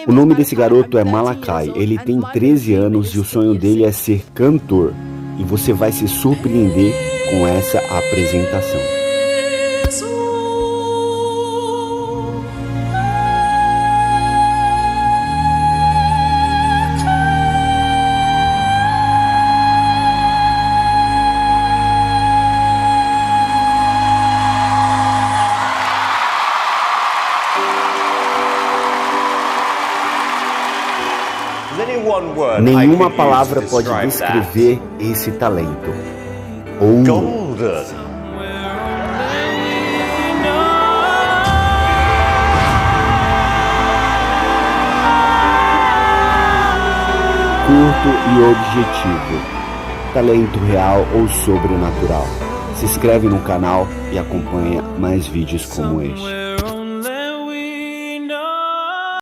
O nome desse garoto é Malakai. Ele tem 13 anos e o sonho dele é ser cantor. E você vai se surpreender com essa apresentação. Nenhuma palavra pode descrever esse talento. Ouro. Curto e objetivo. Talento real ou sobrenatural. Se inscreve no canal e acompanha mais vídeos como este.